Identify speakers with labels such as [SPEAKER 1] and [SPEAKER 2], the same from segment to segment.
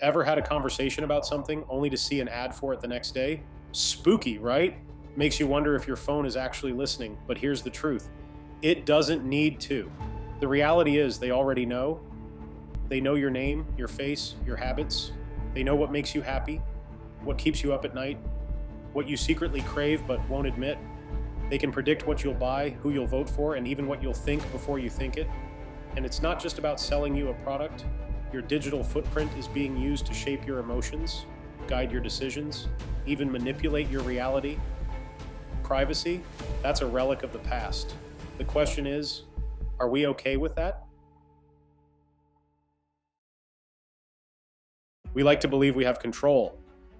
[SPEAKER 1] Ever had a conversation about something only to see an ad for it the next day? Spooky, right? Makes you wonder if your phone is actually listening, but here's the truth. It doesn't need to. The reality is they already know. They know your name, your face, your habits. They know what makes you happy, what keeps you up at night, what you secretly crave but won't admit. They can predict what you'll buy, who you'll vote for, and even what you'll think before you think it. And it's not just about selling you a product. Your digital footprint is being used to shape your emotions, guide your decisions, even manipulate your reality. Privacy, that's a relic of the past. The question is, are we okay with that? We like to believe we have control,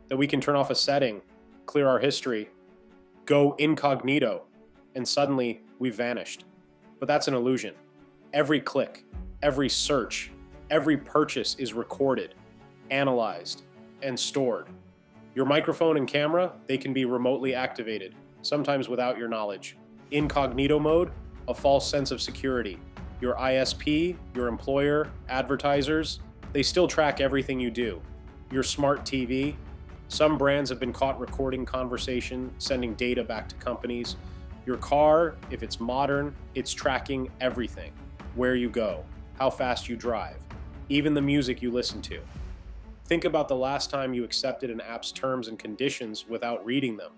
[SPEAKER 1] that we can turn off a setting, clear our history, go incognito, and suddenly we've vanished. But that's an illusion. Every click, every search, every purchase is recorded, analyzed, and stored. Your microphone and camera, they can be remotely activated, sometimes without your knowledge. Incognito mode, a false sense of security. Your ISP, your employer, advertisers, they still track everything you do. Your smart TV, some brands have been caught recording conversation, sending data back to companies. Your car, if it's modern, it's tracking everything. Where you go, how fast you drive, even the music you listen to. Think about the last time you accepted an app's terms and conditions without reading them.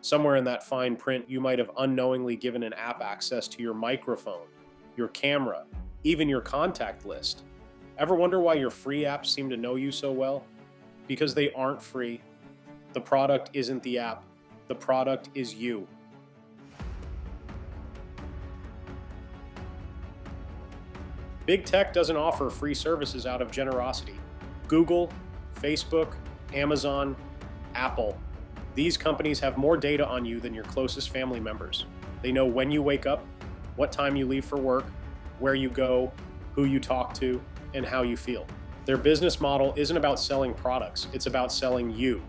[SPEAKER 1] Somewhere in that fine print, you might have unknowingly given an app access to your microphone, your camera, even your contact list. Ever wonder why your free apps seem to know you so well? Because they aren't free. The product isn't the app. The product is you. Big tech doesn't offer free services out of generosity. Google, Facebook, Amazon, Apple. These companies have more data on you than your closest family members. They know when you wake up, what time you leave for work, where you go, who you talk to, and how you feel. Their business model isn't about selling products, it's about selling you.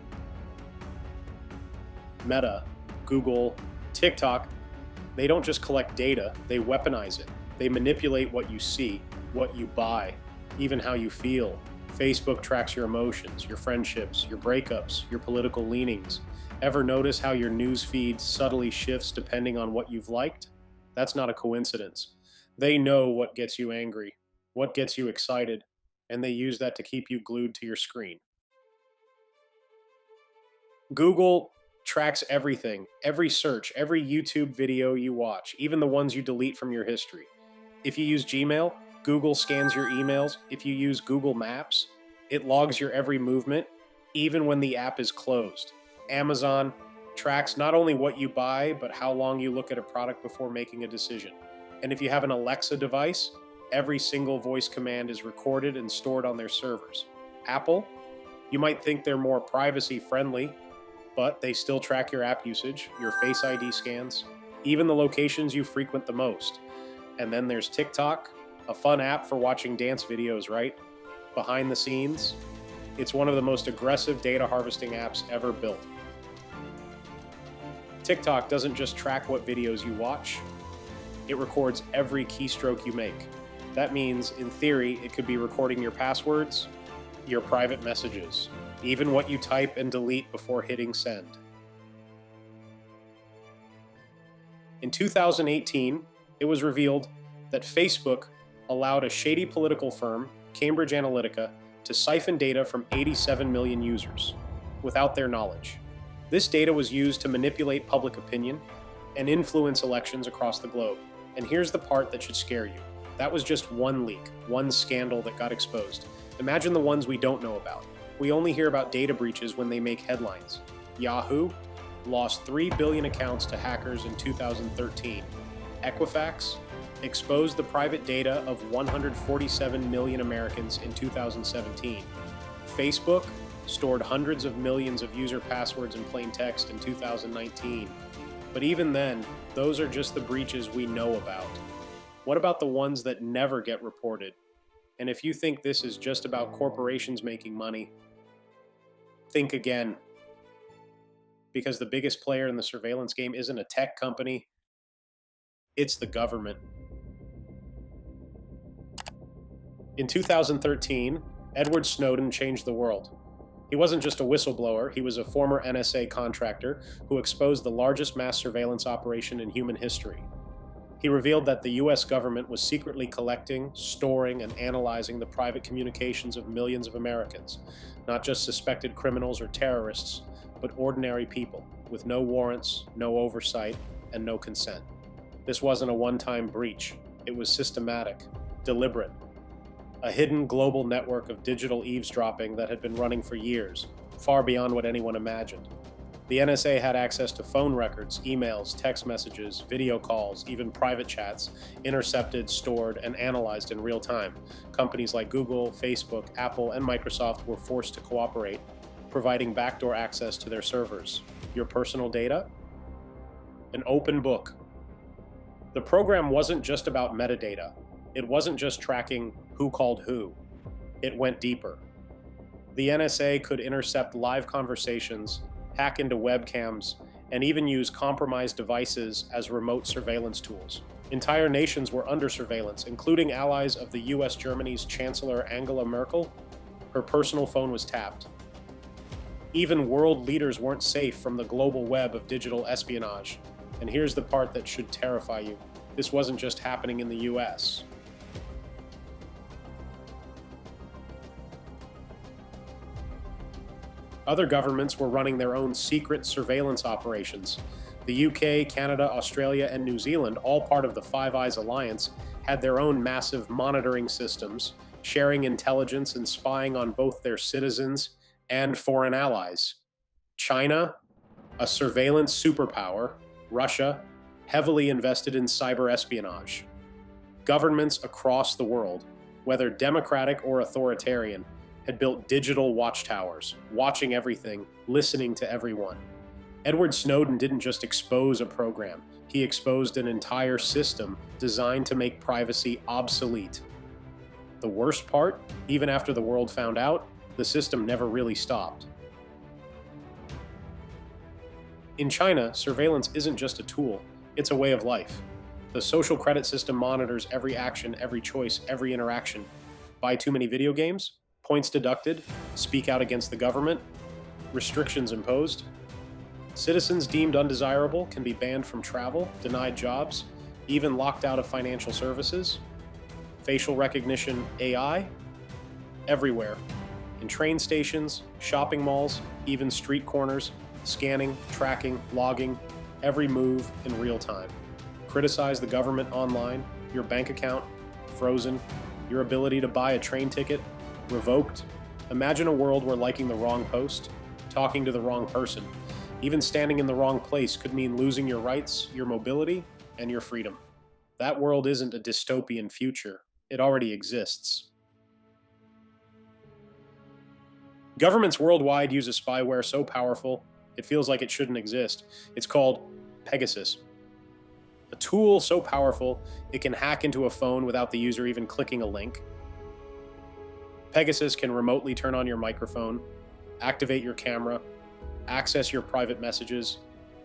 [SPEAKER 1] Meta, Google, TikTok, they don't just collect data, they weaponize it. They manipulate what you see, what you buy, even how you feel. Facebook tracks your emotions, your friendships, your breakups, your political leanings. Ever notice how your news feed subtly shifts depending on what you've liked? That's not a coincidence. They know what gets you angry, what gets you excited, and they use that to keep you glued to your screen. Google tracks everything, every search, every YouTube video you watch, even the ones you delete from your history. If you use Gmail, Google scans your emails. If you use Google Maps, it logs your every movement, even when the app is closed. Amazon tracks not only what you buy, but how long you look at a product before making a decision. And if you have an Alexa device, every single voice command is recorded and stored on their servers. Apple, you might think they're more privacy friendly, but they still track your app usage, your Face ID scans, even the locations you frequent the most. And then there's TikTok, a fun app for watching dance videos, right? Behind the scenes, it's one of the most aggressive data harvesting apps ever built. TikTok doesn't just track what videos you watch, it records every keystroke you make. That means, in theory, it could be recording your passwords, your private messages, even what you type and delete before hitting send. In 2018, it was revealed that Facebook allowed a shady political firm, Cambridge Analytica, to siphon data from 87 million users without their knowledge. This data was used to manipulate public opinion and influence elections across the globe. And here's the part that should scare you. That was just one leak, one scandal that got exposed. Imagine the ones we don't know about. We only hear about data breaches when they make headlines. Yahoo lost 3 billion accounts to hackers in 2013. Equifax exposed the private data of 147 million Americans in 2017. Facebook stored hundreds of millions of user passwords in plain text in 2019. But even then, those are just the breaches we know about. What about the ones that never get reported? And if you think this is just about corporations making money, think again. Because the biggest player in the surveillance game isn't a tech company, it's the government. In 2013, Edward Snowden changed the world. He wasn't just a whistleblower, he was a former NSA contractor who exposed the largest mass surveillance operation in human history. He revealed that the US government was secretly collecting, storing, and analyzing the private communications of millions of Americans, not just suspected criminals or terrorists, but ordinary people, with no warrants, no oversight, and no consent. This wasn't a one-time breach. It was systematic, deliberate, a hidden global network of digital eavesdropping that had been running for years, far beyond what anyone imagined. The NSA had access to phone records, emails, text messages, video calls, even private chats, intercepted, stored, and analyzed in real time. Companies like Google, Facebook, Apple, and Microsoft were forced to cooperate, providing backdoor access to their servers. Your personal data? An open book. The program wasn't just about metadata. It wasn't just tracking who called who. It went deeper. The NSA could intercept live conversations, hack into webcams, and even use compromised devices as remote surveillance tools. Entire nations were under surveillance, including allies of the US Germany's Chancellor Angela Merkel. Her personal phone was tapped. Even world leaders weren't safe from the global web of digital espionage. And here's the part that should terrify you. This wasn't just happening in the US. Other governments were running their own secret surveillance operations. The UK, Canada, Australia, and New Zealand, all part of the Five Eyes Alliance, had their own massive monitoring systems, sharing intelligence and spying on both their citizens and foreign allies. China, a surveillance superpower, Russia, heavily invested in cyber espionage. Governments across the world, whether democratic or authoritarian, had built digital watchtowers, watching everything, listening to everyone. Edward Snowden didn't just expose a program, he exposed an entire system designed to make privacy obsolete. The worst part, even after the world found out, the system never really stopped. In China, surveillance isn't just a tool, it's a way of life. The social credit system monitors every action, every choice, every interaction. Buy too many video games? Points deducted, speak out against the government, restrictions imposed. Citizens deemed undesirable can be banned from travel, denied jobs, even locked out of financial services. Facial recognition AI? Everywhere. In train stations, shopping malls, even street corners, scanning, tracking, logging, every move in real time. Criticize the government online, your bank account, frozen, your ability to buy a train ticket, revoked. Imagine a world where liking the wrong post, talking to the wrong person, even standing in the wrong place could mean losing your rights, your mobility, and your freedom. That world isn't a dystopian future. It already exists. Governments worldwide use a spyware so powerful, it feels like it shouldn't exist. It's called Pegasus. A tool so powerful, it can hack into a phone without the user even clicking a link. Pegasus can remotely turn on your microphone, activate your camera, access your private messages,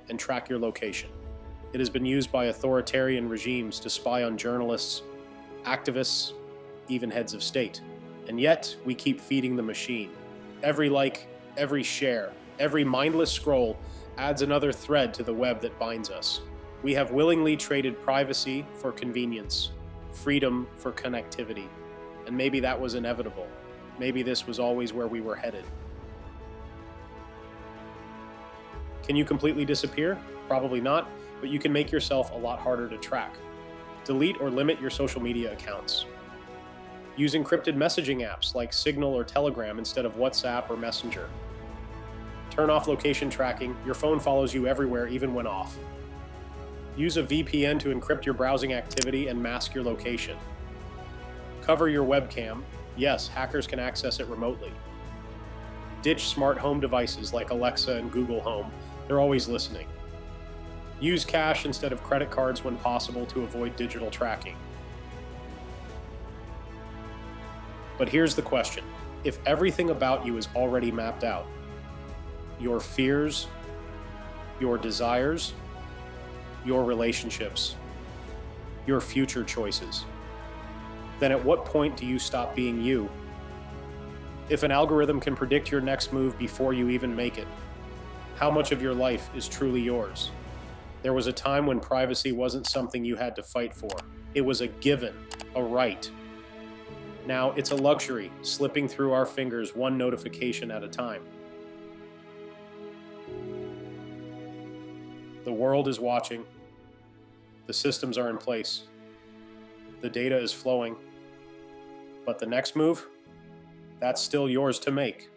[SPEAKER 1] and track your location. It has been used by authoritarian regimes to spy on journalists, activists, even heads of state. And yet, we keep feeding the machine. Every like, every share, every mindless scroll adds another thread to the web that binds us. We have willingly traded privacy for convenience, freedom for connectivity. And maybe that was inevitable. Maybe this was always where we were headed. Can you completely disappear? Probably not, but you can make yourself a lot harder to track. Delete or limit your social media accounts. Use encrypted messaging apps like Signal or Telegram instead of WhatsApp or Messenger. Turn off location tracking. Your phone follows you everywhere, even when off. Use a VPN to encrypt your browsing activity and mask your location. Cover your webcam. Yes, hackers can access it remotely. Ditch smart home devices like Alexa and Google Home. They're always listening. Use cash instead of credit cards when possible to avoid digital tracking. But here's the question. If everything about you is already mapped out, your fears, your desires, your relationships, your future choices, then at what point do you stop being you? If an algorithm can predict your next move before you even make it, how much of your life is truly yours? There was a time when privacy wasn't something you had to fight for. It was a given, a right. Now it's a luxury, slipping through our fingers one notification at a time. The world is watching. The systems are in place. The data is flowing. But the next move, that's still yours to make.